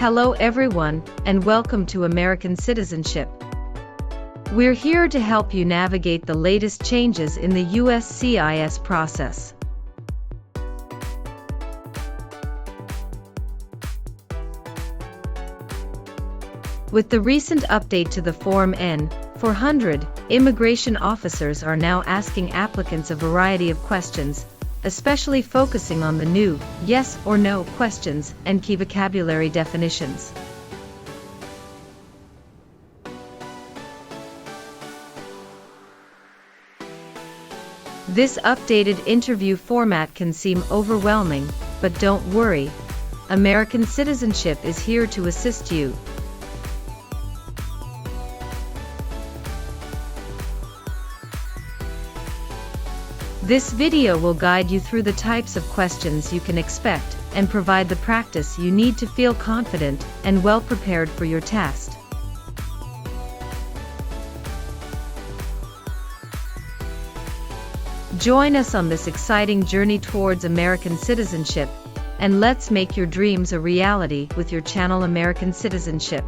Hello everyone, and welcome to American Citizenship. We're here to help you navigate the latest changes in the USCIS process. With the recent update to the Form N-400, immigration officers are now asking applicants a variety of questions, especially focusing on the new yes or no questions and key vocabulary definitions. This updated interview format can seem overwhelming, but don't worry. American Citizenship is here to assist you. This video will guide you through the types of questions you can expect and provide the practice you need to feel confident and well prepared for your test. Join us on this exciting journey towards American citizenship, and let's make your dreams a reality with your channel American Citizenship.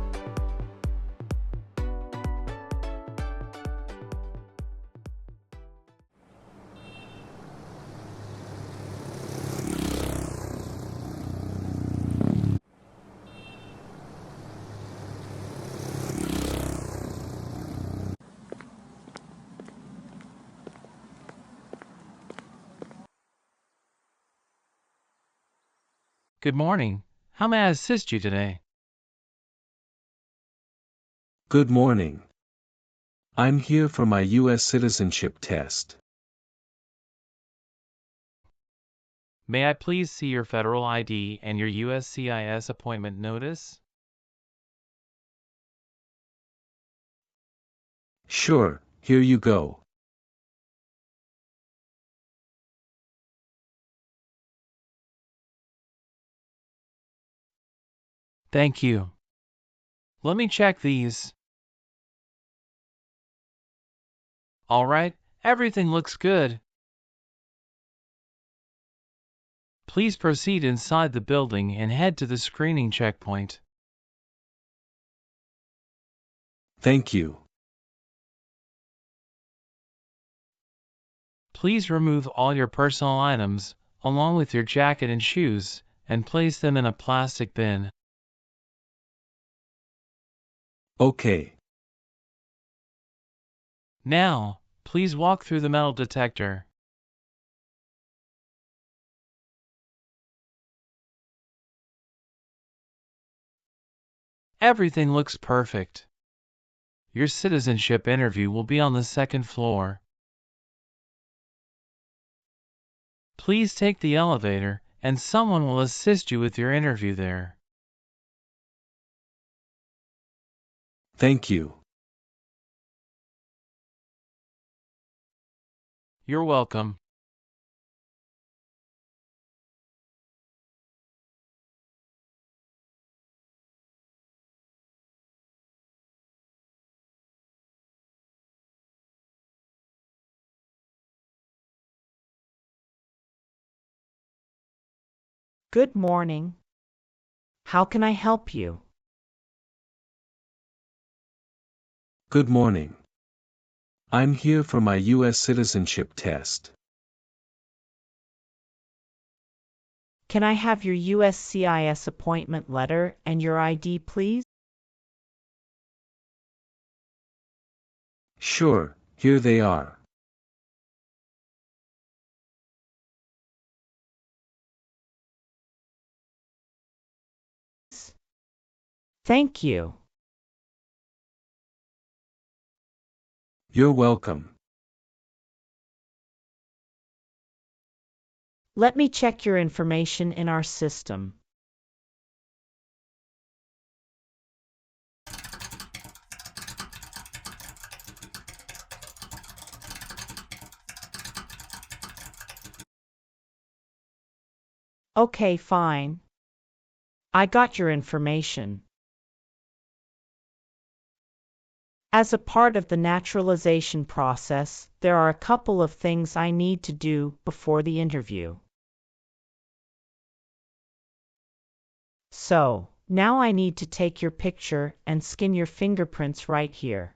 Good morning. How may I assist you today? Good morning. I'm here for my U.S. citizenship test. May I please see your federal ID and your USCIS appointment notice? Sure, here you go. Thank you. Let me check these. All right, everything looks good. Please proceed inside the building and head to the screening checkpoint. Thank you. Please remove all your personal items, along with your jacket and shoes, and place them in a plastic bin. Okay. Now, please walk through the metal detector. Everything looks perfect. Your citizenship interview will be on the second floor. Please take the elevator, and someone will assist you with your interview there. Thank you. You're welcome. Good morning. How can I help you? Good morning. I'm here for my U.S. citizenship test. Can I have your USCIS appointment letter and your ID, please? Sure, here they are. Thank you. You're welcome. Let me check your information in our system. Okay, fine. I got your information. As a part of the naturalization process, there are a couple of things I need to do before the interview. So, Now I need to take your picture and scan your fingerprints right here.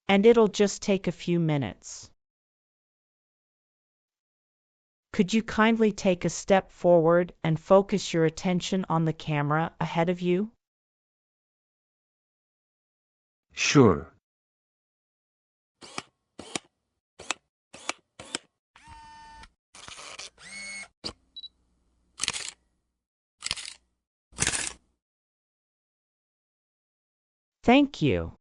And it'll just take a few minutes. Could you kindly take a step forward and focus your attention on the camera ahead of you? Sure. Thank you.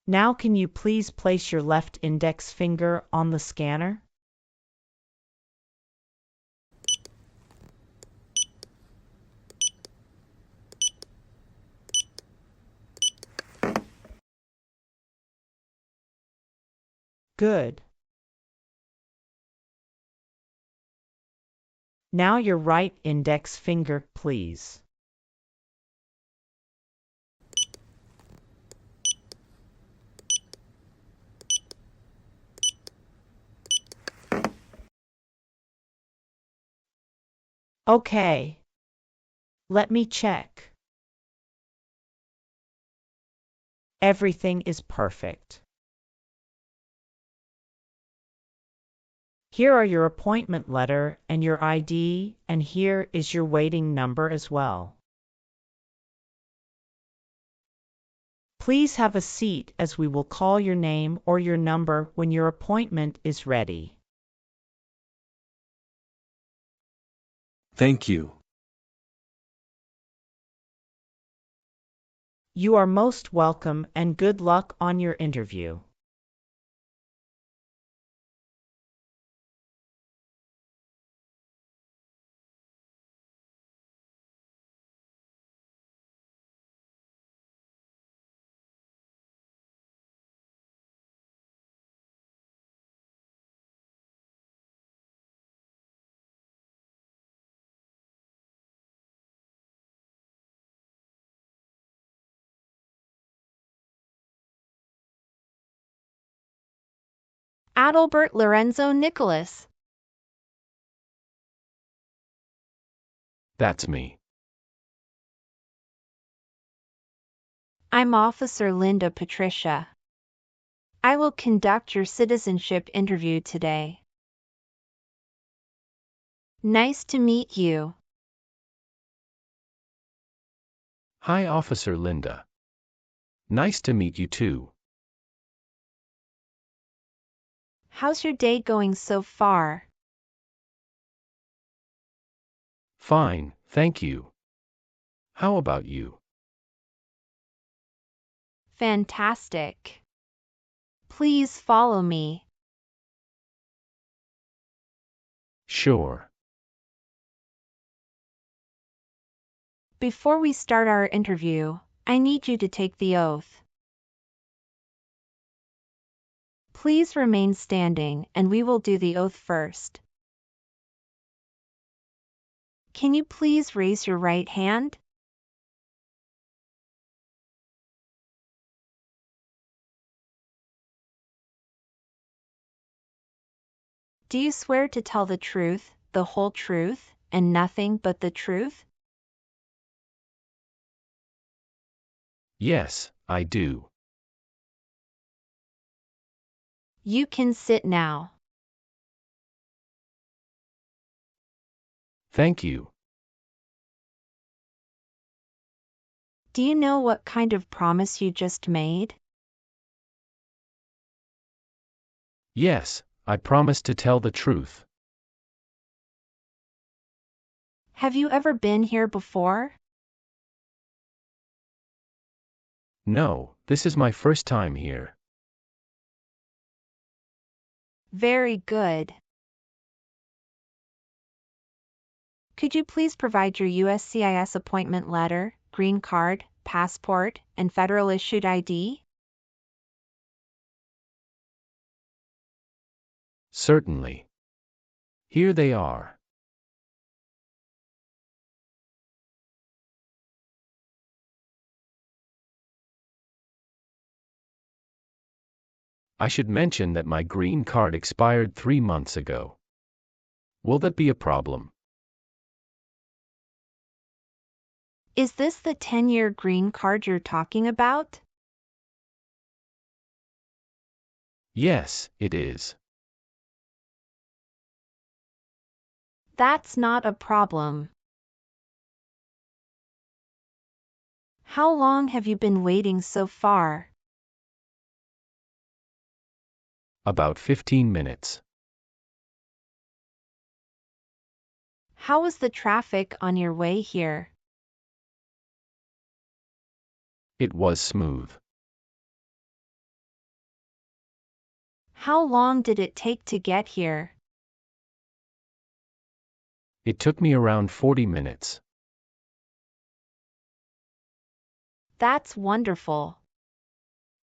Now can you please place your left index finger on the scanner? Good. Now your right index finger, please. Okay. Let me check. Everything is perfect. Here are your appointment letter and your ID, and here is your waiting number as well. Please have a seat as we will call your name or your number when your appointment is ready. Thank you. You are most welcome and good luck on your interview. Adalbert Lorenzo Nicholas. That's me. I'm Officer Linda Patricia. I will conduct your citizenship interview today. Nice to meet you. Hi, Officer Linda. Nice to meet you too. How's your day going so far? Fine, thank you. How about you? Fantastic. Please follow me. Sure. Before we start our interview, I need you to take the oath. Please remain standing and we will do the oath first. Can you please raise your right hand? Do you swear to tell the truth, the whole truth, and nothing but the truth? Yes, I do. You can sit now. Thank you. Do you know what kind of promise you just made? Yes, I promise to tell the truth. Have you ever been here before? No, this is my first time here. Very good. Could you please provide your USCIS appointment letter, green card, passport, and federal issued ID? Certainly. Here they are. I should mention that my green card expired 3 months ago. Will that be a problem? Is this the 10-year green card you're talking about? Yes, it is. That's not a problem. How long have you been waiting so far? About 15 minutes. How was the traffic on your way here? It was smooth. How long did it take to get here? It took me around 40 minutes. That's wonderful.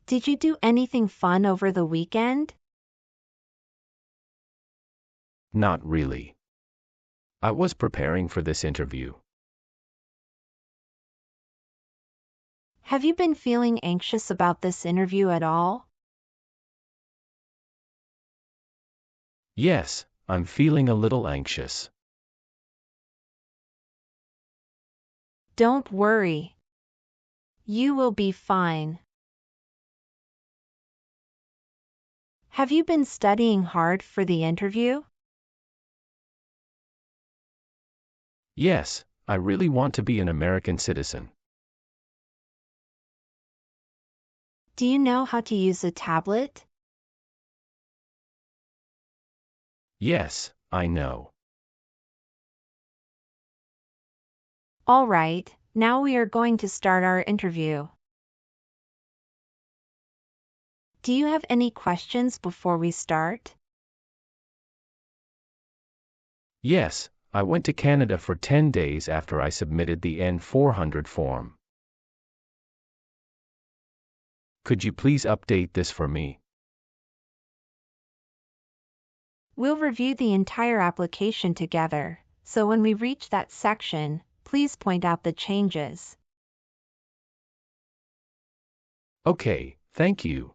Did you do anything fun over the weekend? Not really. I was preparing for this interview. Have you been feeling anxious about this interview at all? Yes, I'm feeling a little anxious. Don't worry. You will be fine. Have you been studying hard for the interview? Yes, I really want to be an American citizen. Do you know how to use a tablet? Yes, I know. All right, now we are going to start our interview. Do you have any questions before we start? Yes, I went to Canada for 10 days after I submitted the N-400 form. Could you please update this for me? We'll review the entire application together, so when we reach that section, please point out the changes. Okay, thank you.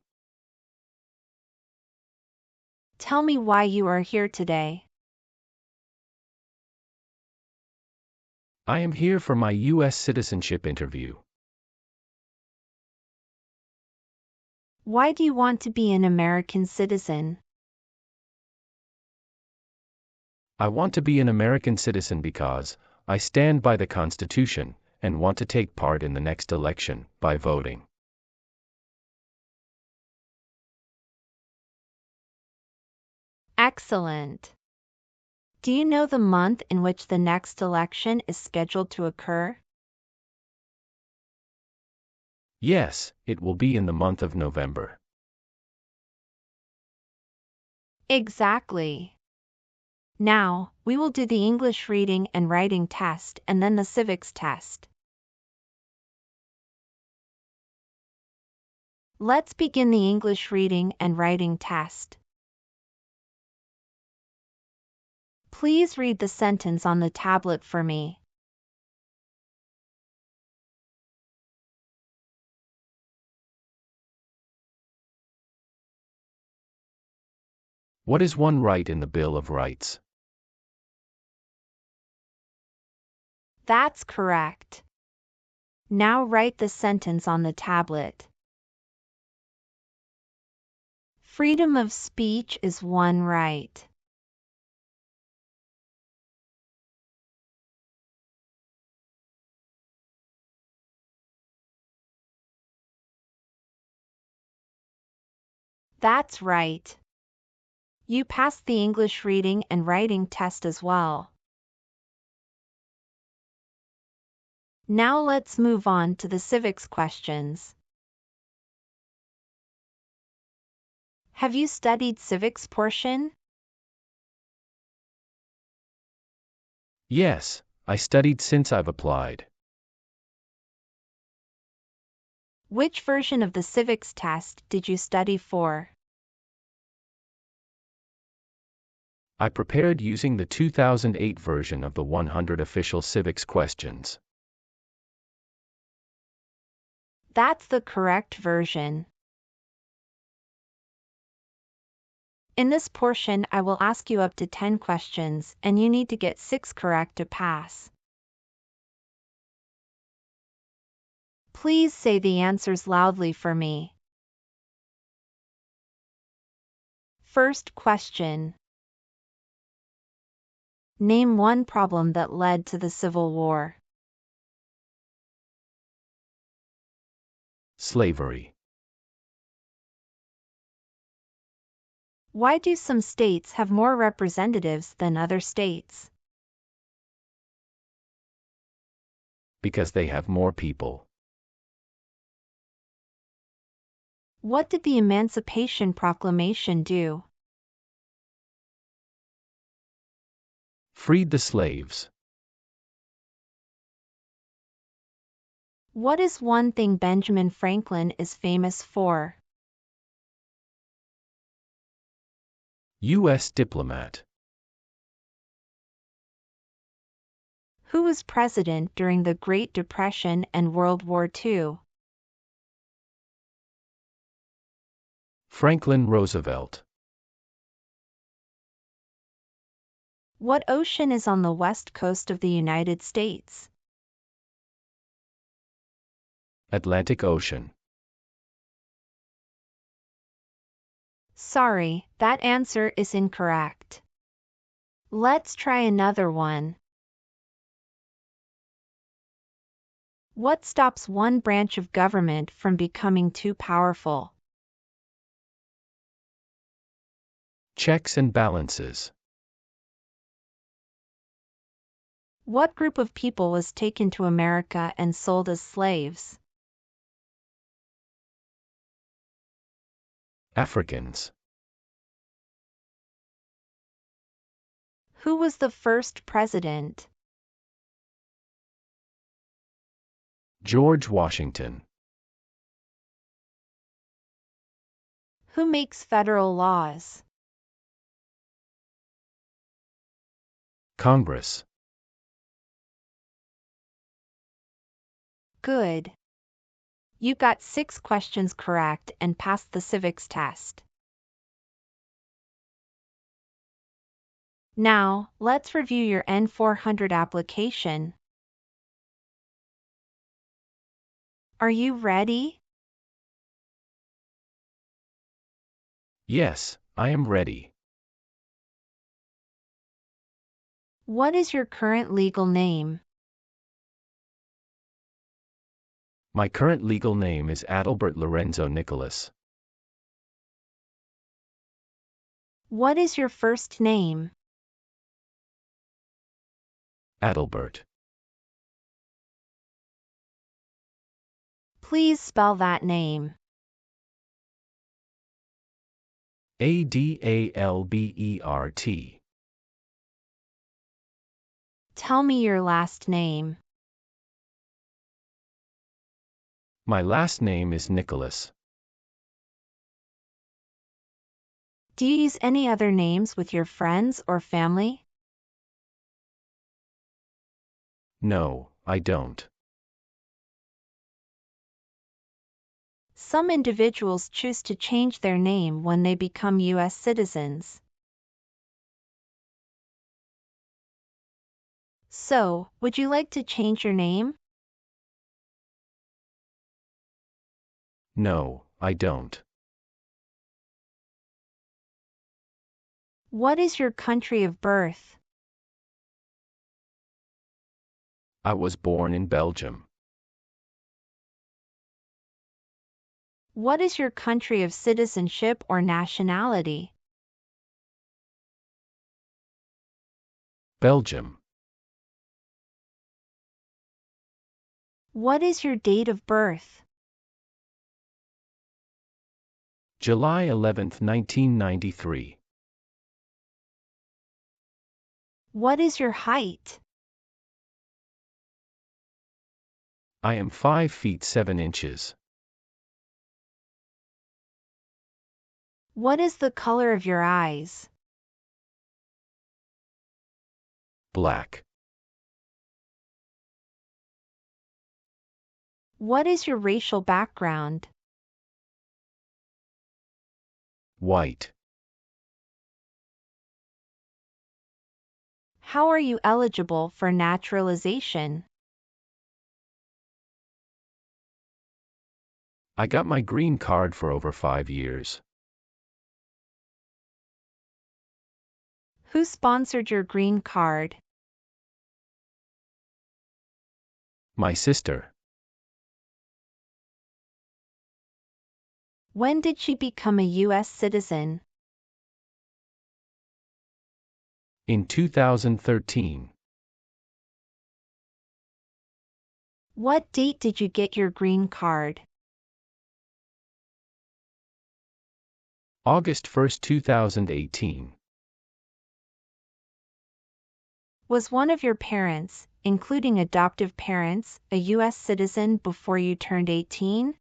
Tell me why you are here today. I am here for my U.S. citizenship interview. Why do you want to be an American citizen? I want to be an American citizen because I stand by the Constitution and want to take part in the next election by voting. Excellent. Do you know the month in which the next election is scheduled to occur? Yes, it will be in the month of November. Exactly. Now, we will do the English reading and writing test and then the civics test. Let's begin the English reading and writing test. Please read the sentence on the tablet for me. What is one right in the Bill of Rights? That's correct. Now write the sentence on the tablet. Freedom of speech is one right. That's right. You passed the English reading and writing test as well. Now let's move on to the civics questions. Have you studied civics portion? Yes, I studied since I've applied. Which version of the civics test did you study for? I prepared using the 2008 version of the 100 official civics questions. That's the correct version. In this portion, I will ask you up to 10 questions, and you need to get 6 correct to pass. Please say the answers loudly for me. First question. Name one problem that led to the Civil War. Slavery. Why do some states have more representatives than other states? Because they have more people. What did the Emancipation Proclamation do? Freed the slaves. What is one thing Benjamin Franklin is famous for? U.S. diplomat. Who was president during the Great Depression and World War II? Franklin Roosevelt. What ocean is on the west coast of the United States? Atlantic Ocean. Sorry, that answer is incorrect. Let's try another one. What stops one branch of government from becoming too powerful? Checks and balances. What group of people was taken to America and sold as slaves? Africans. Who was the first president? George Washington. Who makes federal laws? Congress. Good. You got 6 questions correct and passed the civics test. Now, let's review your N-400 application. Are you ready? Yes, I am ready. What is your current legal name? My current legal name is Adalbert Lorenzo Nicholas. What is your first name? Adalbert. Please spell that name. Adalbert. Tell me your last name. My last name is Nicholas. Do you use any other names with your friends or family? No, I don't. Some individuals choose to change their name when they become U.S. citizens. So, would you like to change your name? No, I don't. What is your country of birth? I was born in Belgium. What is your country of citizenship or nationality? Belgium. What is your date of birth? July 11, 1993. What is your height? I am 5 feet 7 inches. What is the color of your eyes? Black. What is your racial background? White. How are you eligible for naturalization? I got my green card for over 5 years. Who sponsored your green card? My sister. When did she become a U.S. citizen? In 2013. What date did you get your green card? August 1, 2018. Was one of your parents, including adoptive parents, a U.S. citizen before you turned 18?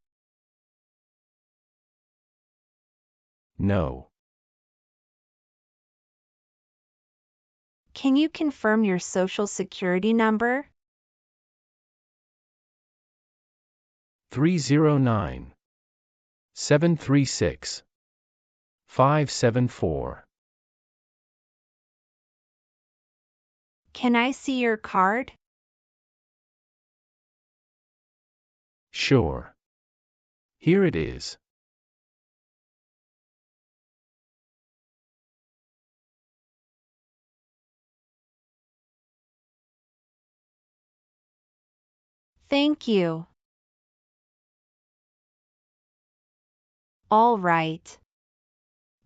No. Can you confirm your social security number? 309 736 574. Can I see your card? Sure. Here it is. Thank you. All right.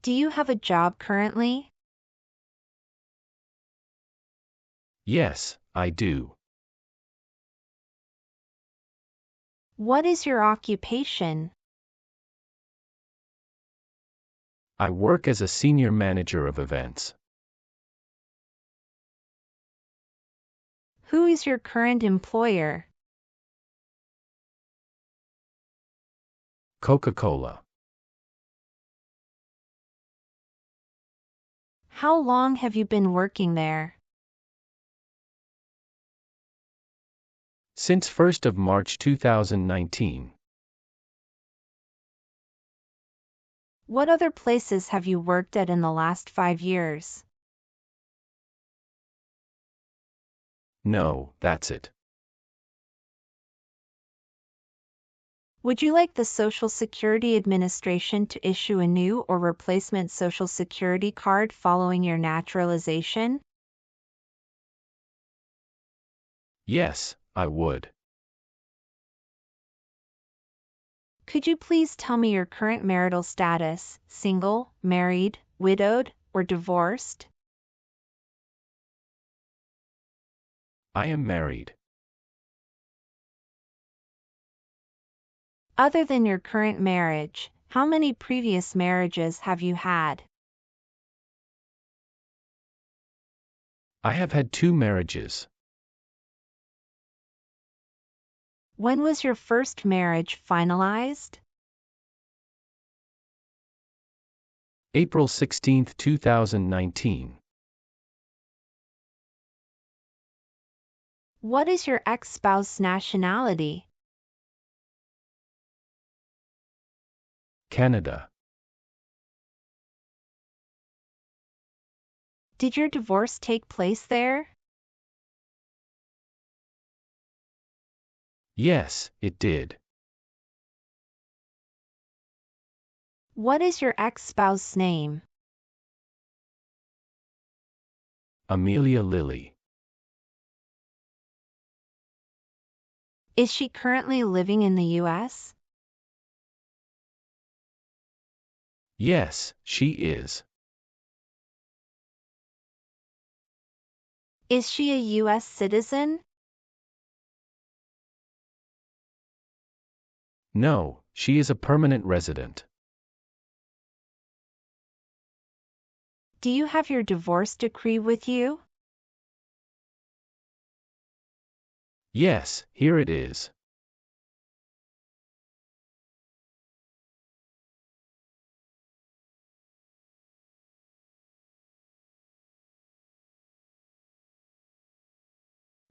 Do you have a job currently? Yes, I do. What is your occupation? I work as a senior manager of events. Who is your current employer? Coca-Cola. How long have you been working there? Since 1st of March 2019. What other places have you worked at in the last 5 years? No, that's it. Would you like the Social Security Administration to issue a new or replacement Social Security card following your naturalization? Yes, I would. Could you please tell me your current marital status, single, married, widowed, or divorced? I am married. Other than your current marriage, how many previous marriages have you had? I have had 2 marriages. When was your first marriage finalized? April 16, 2019. What is your ex-spouse's nationality? Canada. Did your divorce take place there? Yes, it did. What is your ex-spouse's name? Amelia Lilly. Is she currently living in the U.S.? Yes, she is. Is she a U.S. citizen? No, she is a permanent resident. Do you have your divorce decree with you? Yes, here it is.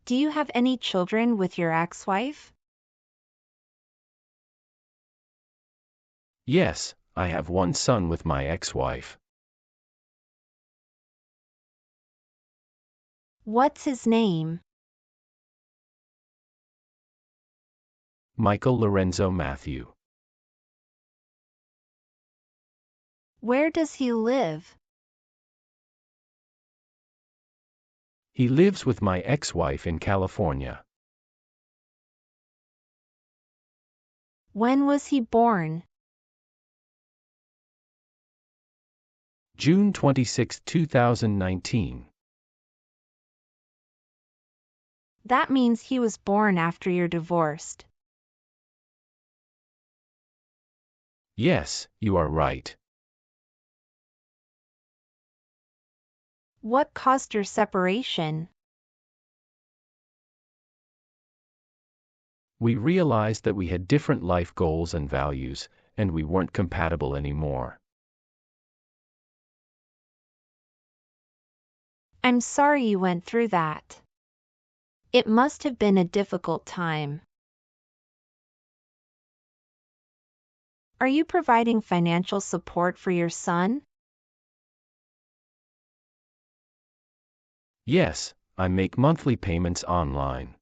Do you have any children with your ex-wife? Yes, I have 1 son with my ex-wife. What's his name? Michael Lorenzo Matthew. Where does he live? He lives with my ex-wife in California. When was he born? June 26, 2019. That means he was born after you're divorced. Yes, you are right. What caused your separation? We realized that we had different life goals and values, and we weren't compatible anymore. I'm sorry you went through that. It must have been a difficult time. Are you providing financial support for your son? Yes, I make monthly payments online.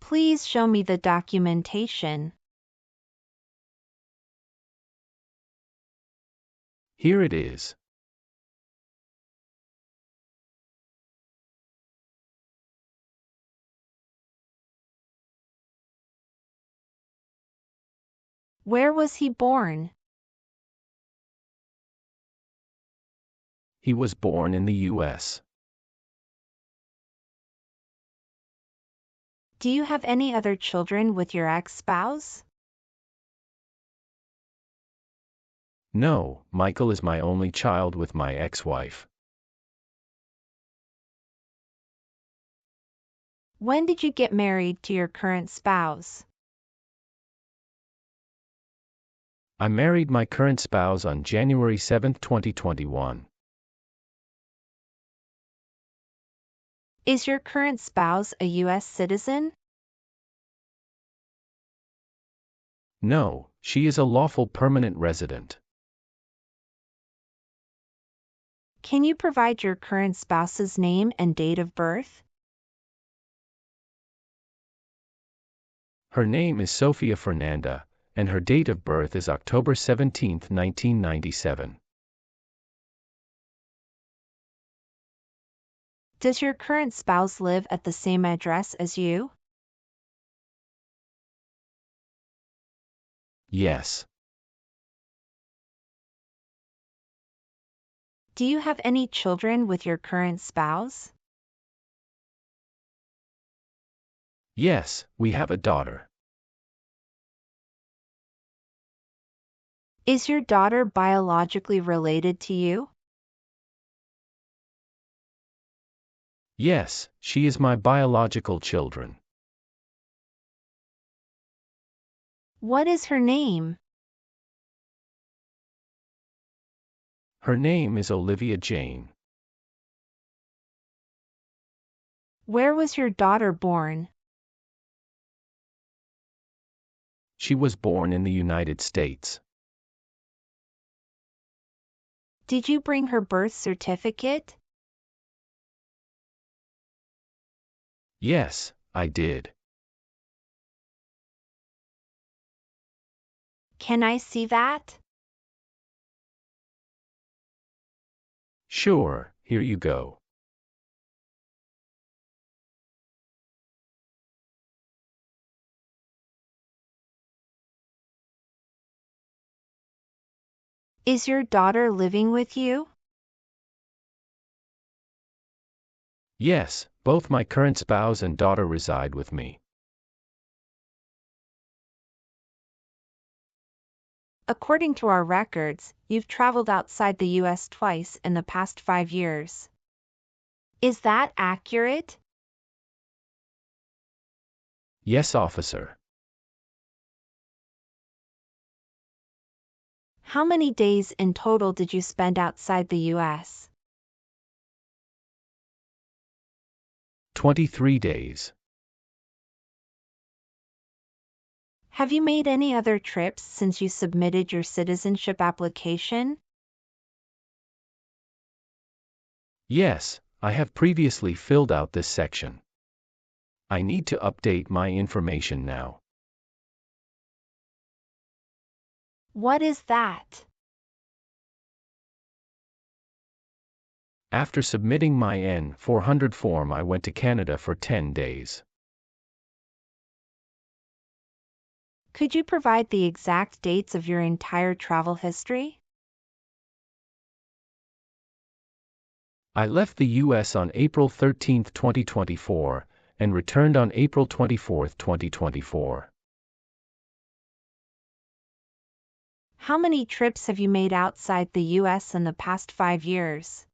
Please show me the documentation. Here it is. Where was he born? He was born in the U.S. Do you have any other children with your ex-spouse? No, Michael is my only child with my ex-wife. When did you get married to your current spouse? I married my current spouse on January 7, 2021. Is your current spouse a U.S. citizen? No, she is a lawful permanent resident. Can you provide your current spouse's name and date of birth? Her name is Sofia Fernanda, and her date of birth is October 17, 1997. Does your current spouse live at the same address as you? Yes. Do you have any children with your current spouse? Yes, we have a daughter. Is your daughter biologically related to you? Yes, she is my biological children. What is her name? Her name is Olivia Jane. Where was your daughter born? She was born in the United States. Did you bring her birth certificate? Yes, I did. Can I see that? Sure, here you go. Is your daughter living with you? Yes, both my current spouse and daughter reside with me. According to our records, you've traveled outside the U.S. twice in the past 5 years. Is that accurate? Yes, officer. How many days in total did you spend outside the U.S.? 23 days. Have you made any other trips since you submitted your citizenship application? Yes, I have previously filled out this section. I need to update my information now. What is that? After submitting my N-400 form, I went to Canada for 10 days. Could you provide the exact dates of your entire travel history? I left the U.S. on April 13, 2024, and returned on April 24, 2024. How many trips have you made outside the U.S. in the past 5 years?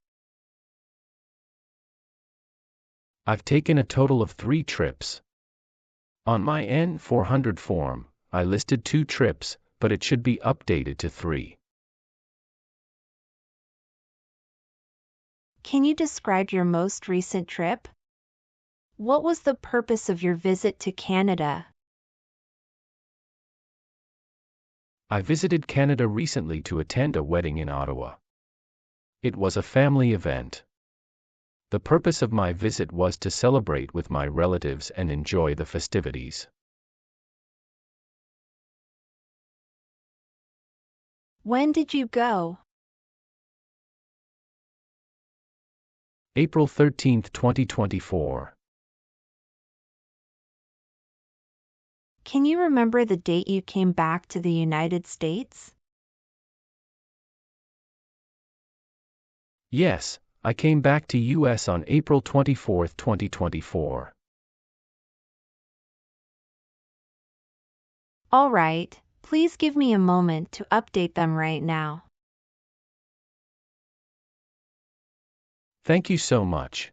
I've taken a total of 3 trips. On my N-400 form, I listed 2 trips, but it should be updated to 3. Can you describe your most recent trip? What was the purpose of your visit to Canada? I visited Canada recently to attend a wedding in Ottawa. It was a family event. The purpose of my visit was to celebrate with my relatives and enjoy the festivities. When did you go? April 13, 2024. Can you remember the date you came back to the United States? Yes, I came back to U.S. on April 24, 2024. All right, please give me a moment to update them right now. Thank you so much.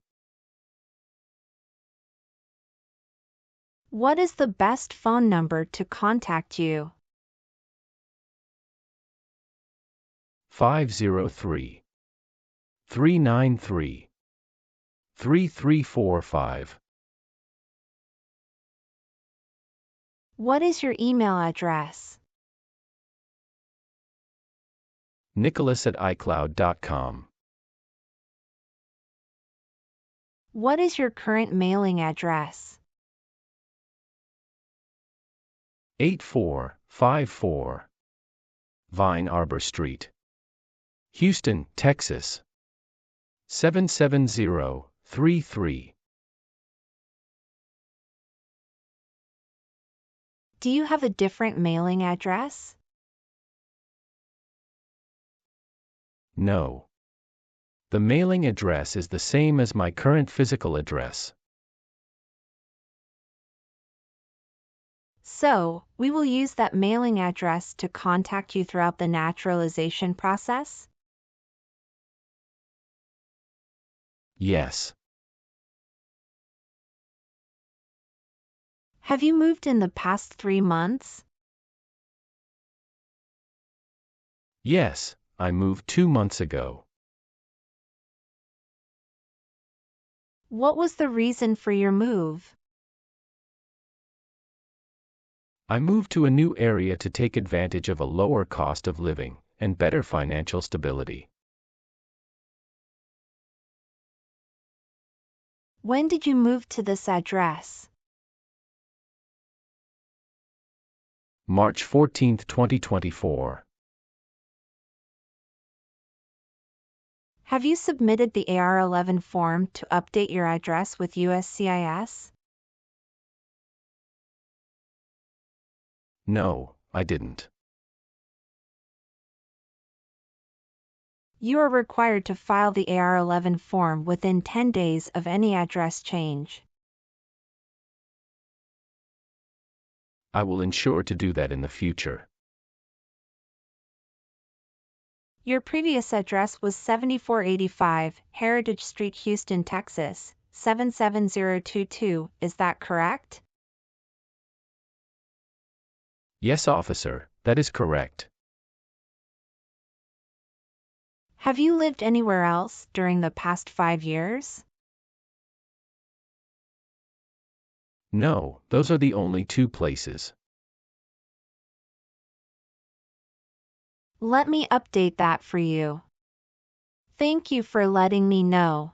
What is the best phone number to contact you? 503-393-3345. What is your email address? Nicholas@icloud.com. What is your current mailing address? 8454 Vine Arbor Street, Houston, Texas 77033. Do you have a different mailing address? No. The mailing address is the same as my current physical address. So, we will use that mailing address to contact you throughout the naturalization process? Yes. Have you moved in the past 3 months? Yes, I moved 2 months ago. What was the reason for your move? I moved to a new area to take advantage of a lower cost of living and better financial stability. When did you move to this address? March 14, 2024. Have you submitted the AR-11 form to update your address with USCIS? No, I didn't. You are required to file the AR-11 form within 10 days of any address change. I will ensure to do that in the future. Your previous address was 7485 Heritage Street, Houston, Texas, 77022, is that correct? Yes, officer, that is correct. Have you lived anywhere else during the past 5 years? No, those are the only 2 places. Let me update that for you. Thank you for letting me know.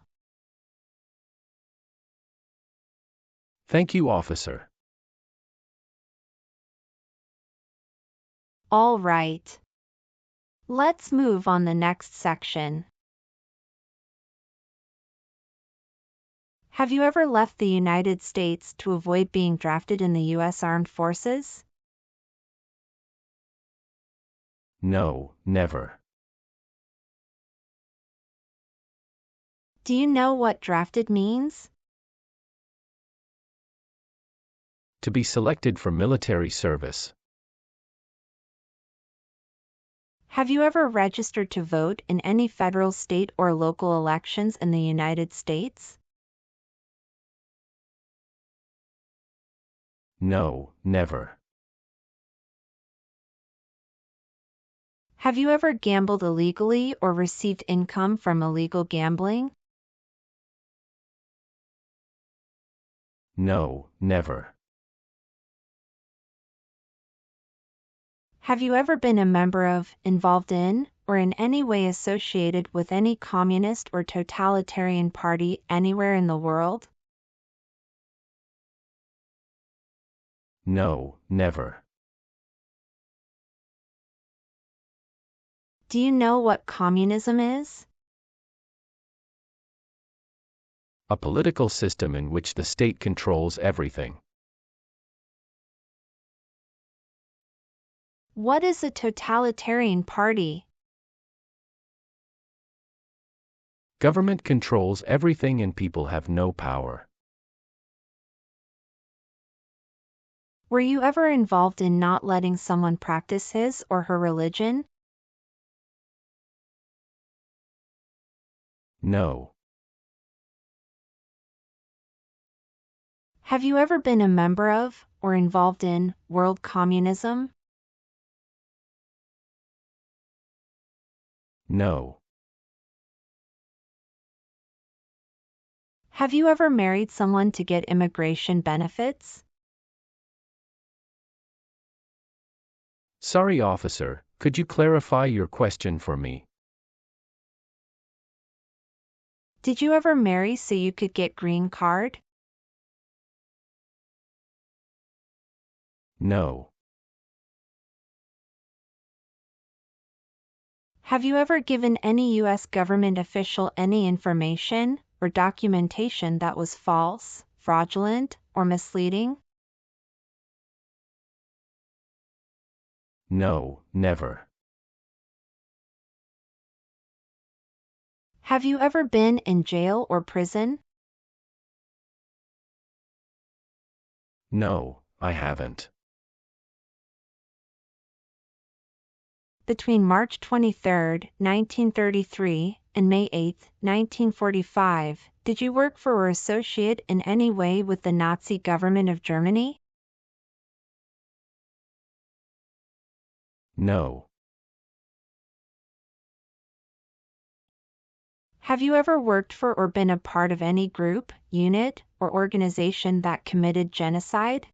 Thank you, officer. All right. Let's move on the next section. Have you ever left the United States to avoid being drafted in the U.S. Armed Forces? No, never. Do you know what drafted means? To be selected for military service. Have you ever registered to vote in any federal, state, or local elections in the United States? No, never. Have you ever gambled illegally or received income from illegal gambling? No, never. Have you ever been a member of, involved in, or in any way associated with any communist or totalitarian party anywhere in the world? No, never. Do you know what communism is? A political system in which the state controls everything. What is a totalitarian party? Government controls everything and people have no power. Were you ever involved in not letting someone practice his or her religion? No. Have you ever been a member of, or involved in, world communism? No. Have you ever married someone to get immigration benefits? Sorry, officer, could you clarify your question for me? Did you ever marry so you could get green card? No. Have you ever given any U.S. government official any information or documentation that was false, fraudulent, or misleading? No, never. Have you ever been in jail or prison? No, I haven't. Between March 23, 1933, and May 8, 1945, did you work for or associate in any way with the Nazi government of Germany? No. Have you ever worked for or been a part of any group, unit, or organization that committed genocide?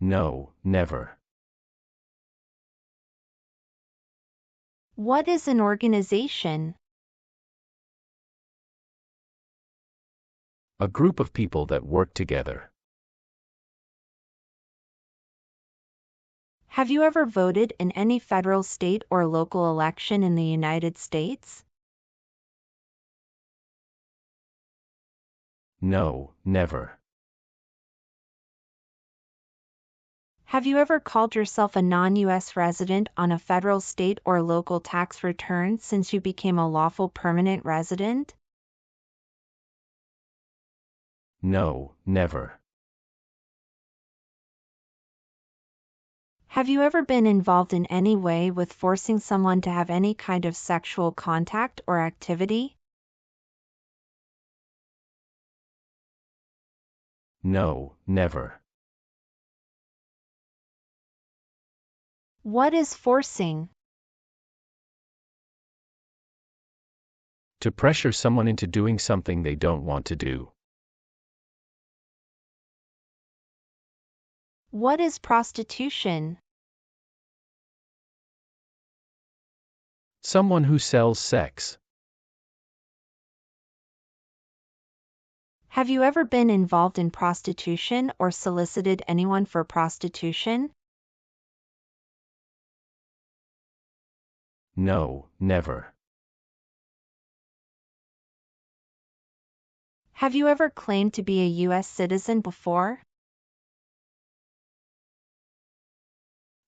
No, never. What is an organization? A group of people that work together. Have you ever voted in any federal, state, or local election in the United States? No, never. Have you ever called yourself a non-U.S. resident on a federal, state, or local tax return since you became a lawful permanent resident? No, never. Have you ever been involved in any way with forcing someone to have any kind of sexual contact or activity? No, never. What is forcing? To pressure someone into doing something they don't want to do. What is prostitution? Someone who sells sex. Have you ever been involved in prostitution or solicited anyone for prostitution? No, never. Have you ever claimed to be a U.S. citizen before?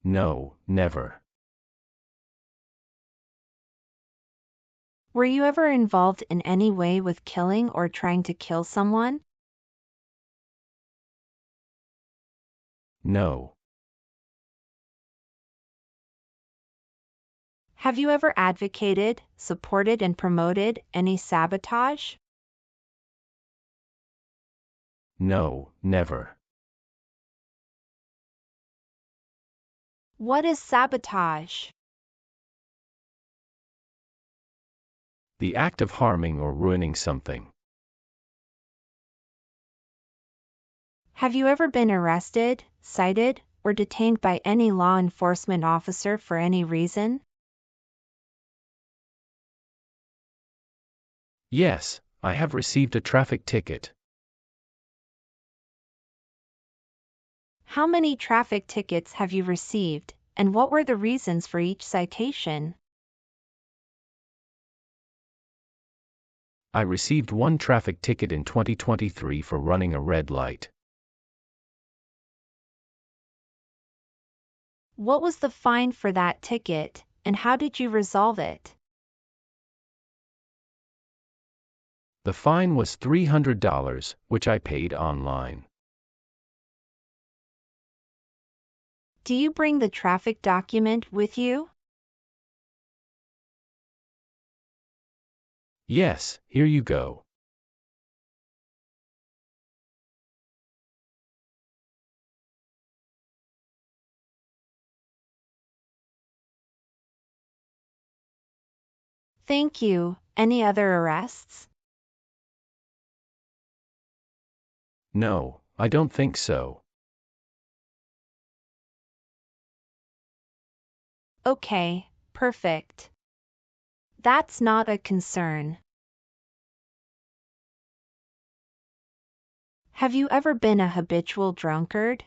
No, never. Were you ever involved in any way with killing or trying to kill someone? No. Have you ever advocated, supported, and promoted any sabotage? No, never. What is sabotage? The act of harming or ruining something. Have you ever been arrested, cited, or detained by any law enforcement officer for any reason? Yes, I have received a traffic ticket. How many traffic tickets have you received, and what were the reasons for each citation? I received one traffic ticket in 2023 for running a red light. What was the fine for that ticket, and how did you resolve it? The fine was $300, which I paid online. Do you bring the traffic document with you? Yes, here you go. Thank you. Any other arrests? No, I don't think so. Okay, perfect. That's not a concern. Have you ever been a habitual drunkard?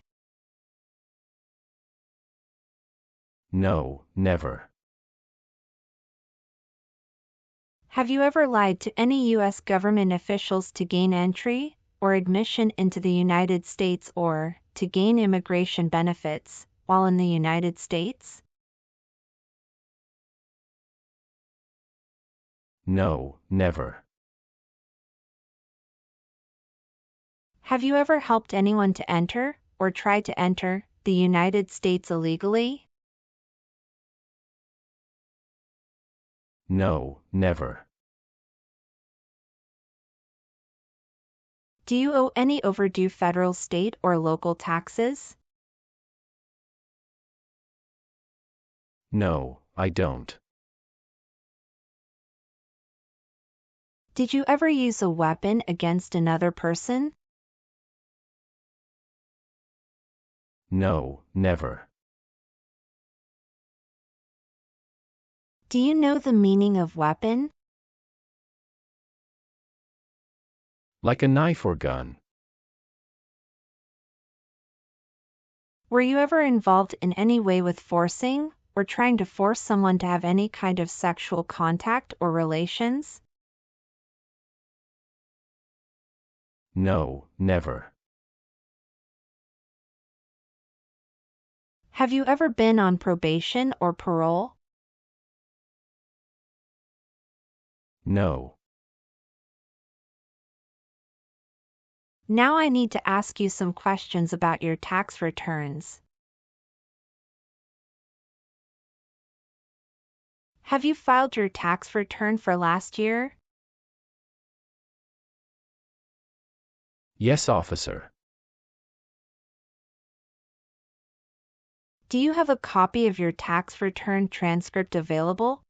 No, never. Have you ever lied to any U.S. government officials to gain entry or admission into the United States or to gain immigration benefits while in the United States? No, never. Have you ever helped anyone to enter or try to enter the United States illegally? No, never. Do you owe any overdue federal, state, or local taxes? No, I don't. Did you ever use a weapon against another person? No, never. Do you know the meaning of weapon? Like a knife or gun. Were you ever involved in any way with forcing or trying to force someone to have any kind of sexual contact or relations? No, never. Have you ever been on probation or parole? No. Now I need to ask you some questions about your tax returns. Have you filed your tax return for last year? Yes, officer. Do you have a copy of your tax return transcript available?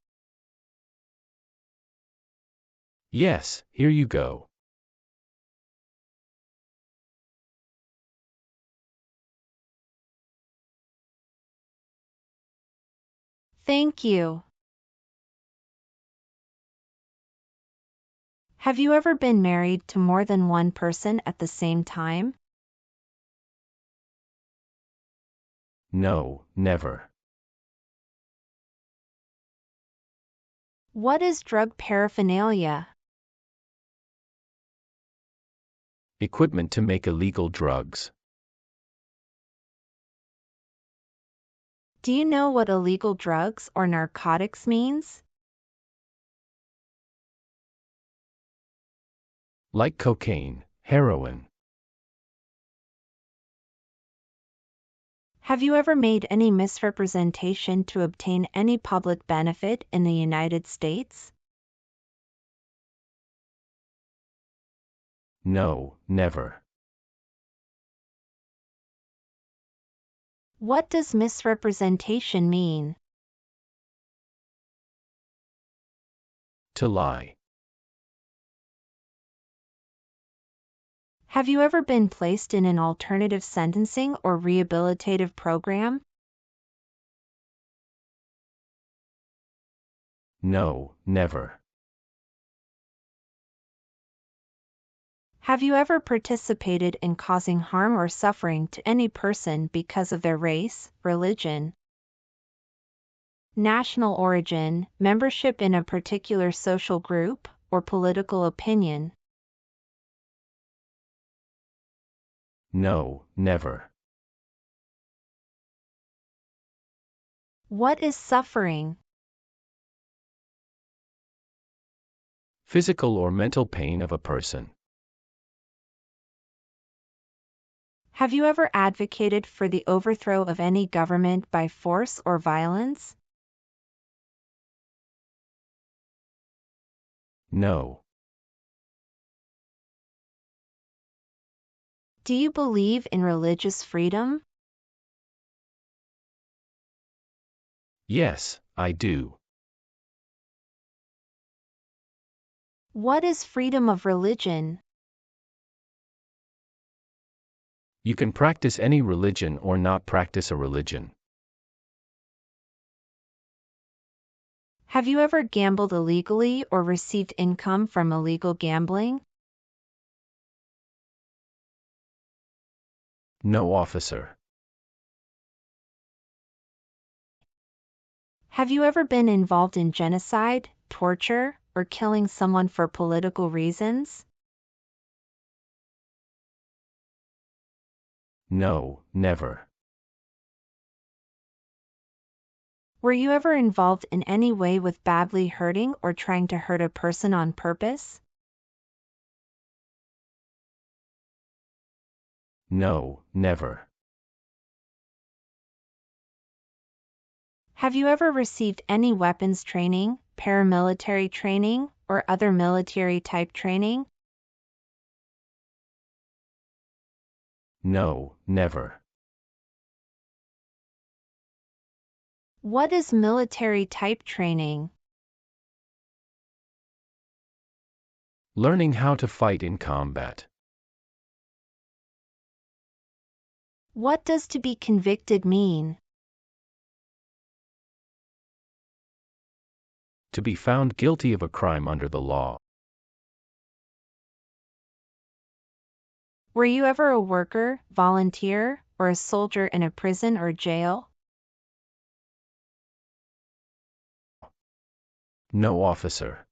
Yes, here you go. Thank you. Have you ever been married to more than one person at the same time? No, never. What is drug paraphernalia? Equipment to make illegal drugs. Do you know what illegal drugs or narcotics means? Like cocaine, heroin. Have you ever made any misrepresentation to obtain any public benefit in the United States? No, never. What does misrepresentation mean? To lie. Have you ever been placed in an alternative sentencing or rehabilitative program? No, never. Have you ever participated in causing harm or suffering to any person because of their race, religion, national origin, membership in a particular social group, or political opinion? No, never. What is suffering? Physical or mental pain of a person. Have you ever advocated for the overthrow of any government by force or violence? No. Do you believe in religious freedom? Yes, I do. What is freedom of religion? You can practice any religion or not practice a religion. Have you ever gambled illegally or received income from illegal gambling? No, officer. Have you ever been involved in genocide, torture, or killing someone for political reasons? No, never. Were you ever involved in any way with badly hurting or trying to hurt a person on purpose? No, never. Have you ever received any weapons training, paramilitary training, or other military type training? No, never. What is military type training? Learning how to fight in combat. What does to be convicted mean? To be found guilty of a crime under the law. Were you ever a worker, volunteer, or a soldier in a prison or jail? No, officer.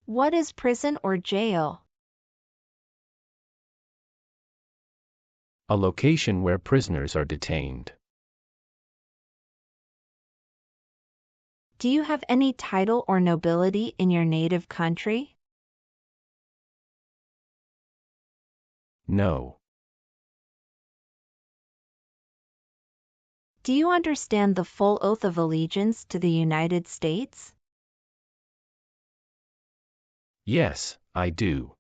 What is prison or jail? A location where prisoners are detained. Do you have any title or nobility in your native country? No. Do you understand the full oath of allegiance to the United States? Yes, I do.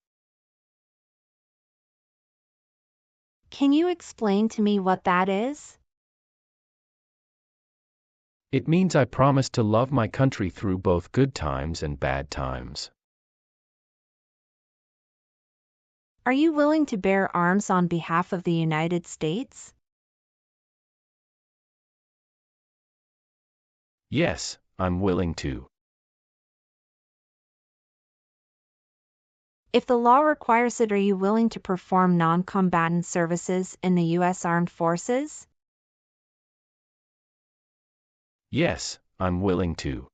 Can you explain to me what that is? It means I promise to love my country through both good times and bad times. Are you willing to bear arms on behalf of the United States? Yes, I'm willing to. If the law requires it, are you willing to perform non-combatant services in the U.S. Armed Forces? Yes, I'm willing to.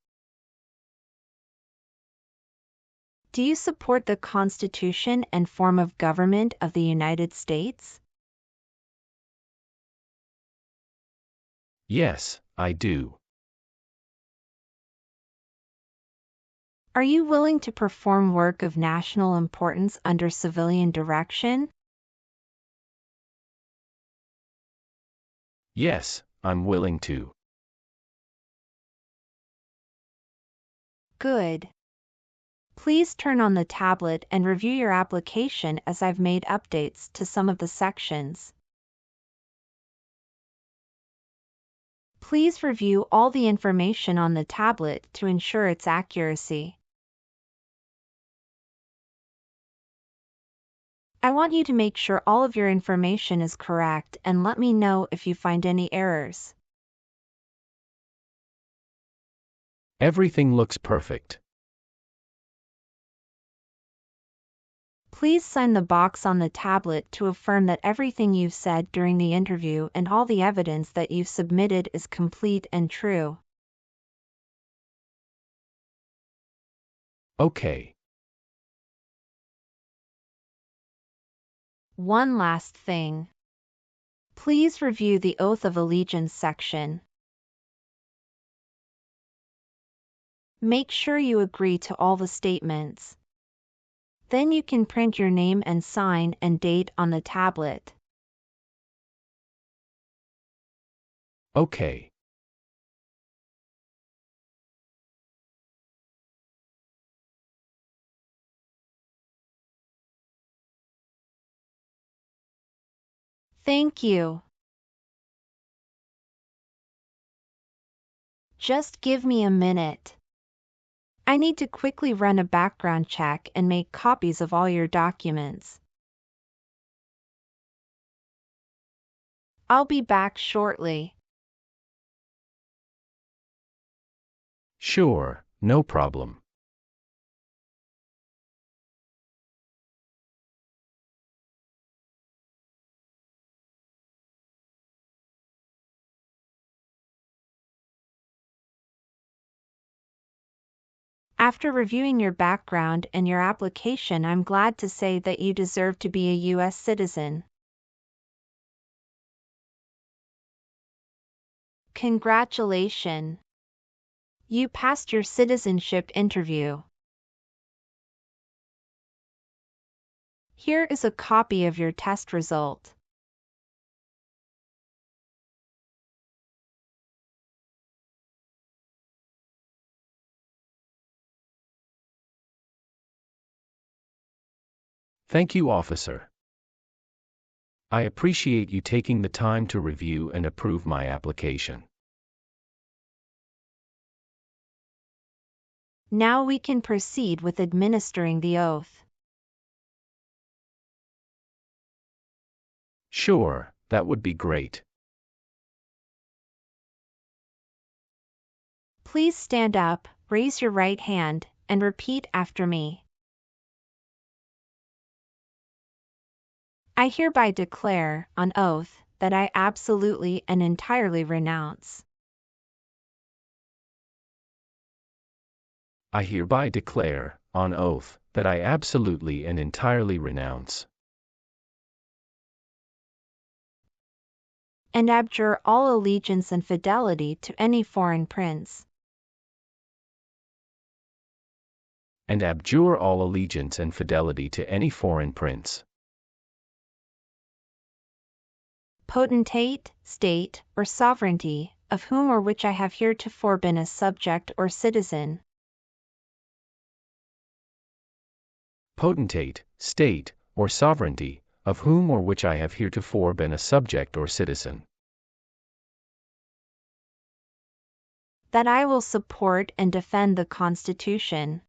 Do you support the Constitution and form of government of the United States? Yes, I do. Are you willing to perform work of national importance under civilian direction? Yes, I'm willing to. Good. Please turn on the tablet and review your application as I've made updates to some of the sections. Please review all the information on the tablet to ensure its accuracy. I want you to make sure all of your information is correct and let me know if you find any errors. Everything looks perfect. Please sign the box on the tablet to affirm that everything you've said during the interview and all the evidence that you've submitted is complete and true. Okay. One last thing. Please review the Oath of Allegiance section. Make sure you agree to all the statements. Then you can print your name and sign and date on the tablet. Okay. Thank you. Just give me a minute. I need to quickly run a background check and make copies of all your documents. I'll be back shortly. Sure, no problem. After reviewing your background and your application, I'm glad to say that you deserve to be a U.S. citizen. Congratulations! You passed your citizenship interview. Here is a copy of your test result. Thank you, officer. I appreciate you taking the time to review and approve my application. Now we can proceed with administering the oath. Sure, that would be great. Please stand up, raise your right hand, and repeat after me. I hereby declare, on oath, that I absolutely and entirely renounce. I hereby declare, on oath, that I absolutely and entirely renounce And abjure all allegiance and fidelity to any foreign prince, and abjure all allegiance and fidelity to any foreign prince, potentate, state, or sovereignty, of whom or which I have heretofore been a subject or citizen, potentate, state, or sovereignty, of whom or which I have heretofore been a subject or citizen, that I will support and defend the Constitution,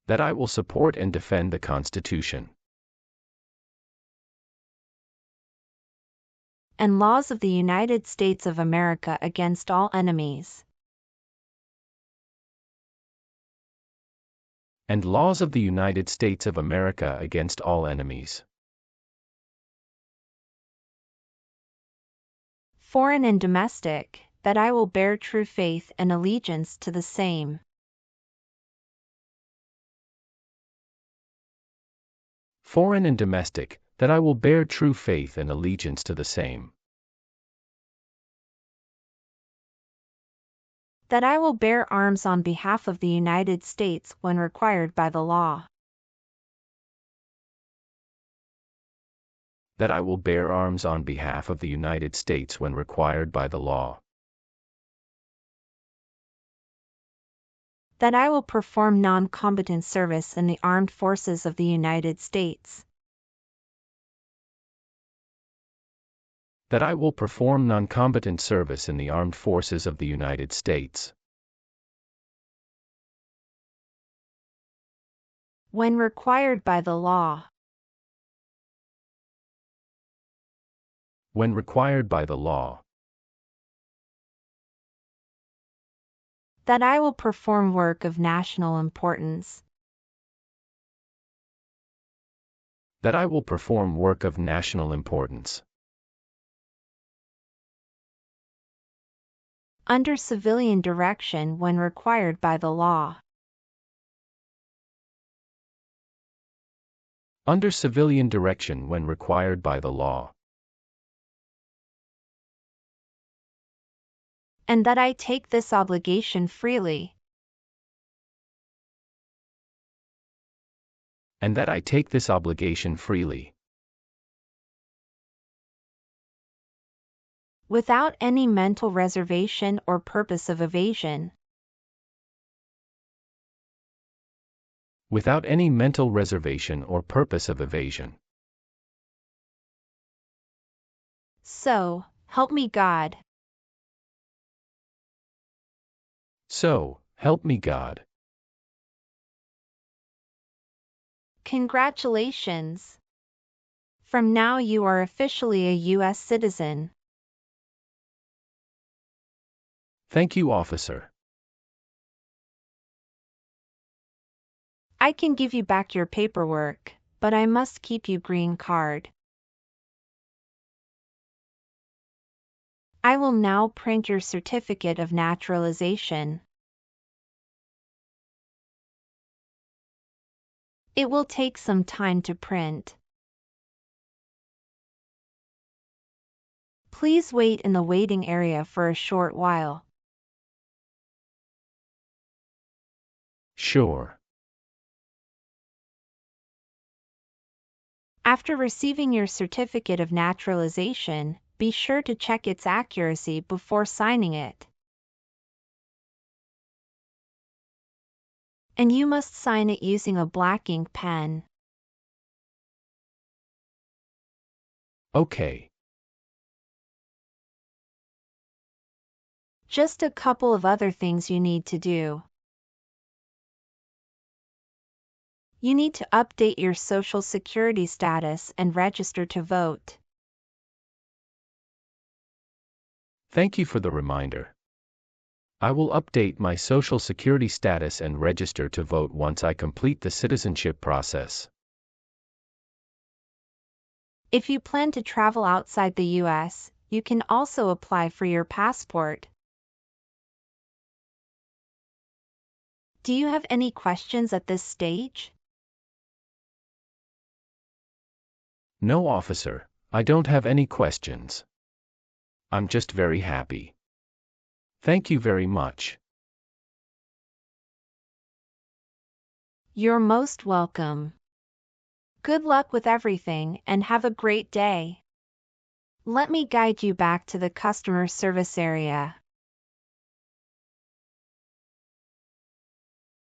that I will support and defend the Constitution and laws of the United States of America against all enemies, and laws of the United States of America against all enemies, foreign and domestic, that I will bear true faith and allegiance to the same, foreign and domestic, that I will bear true faith and allegiance to the same, that I will bear arms on behalf of the United States when required by the law, that I will bear arms on behalf of the United States when required by the law, that I will perform non-combatant service in the armed forces of the United States, that I will perform non-combatant service in the armed forces of the United States, when required by the law, when required by the law, that I will perform work of national importance, that I will perform work of national importance, under civilian direction when required by the law, under civilian direction when required by the law, and that I take this obligation freely, and that I take this obligation freely, without any mental reservation or purpose of evasion, without any mental reservation or purpose of evasion. So, help me God. So, help me God. Congratulations! From now you are officially a U.S. citizen. Thank you, officer. I can give you back your paperwork, but I must keep your green card. I will now print your certificate of naturalization. It will take some time to print. Please wait in the waiting area for a short while. Sure. After receiving your certificate of naturalization, be sure to check its accuracy before signing it. And you must sign it using a black ink pen. Okay. Just a couple of other things you need to do. You need to update your Social Security status and register to vote. Thank you for the reminder. I will update my Social Security status and register to vote once I complete the citizenship process. If you plan to travel outside the U.S., you can also apply for your passport. Do you have any questions at this stage? No, officer, I don't have any questions. I'm just very happy. Thank you very much. You're most welcome. Good luck with everything and have a great day. Let me guide you back to the customer service area.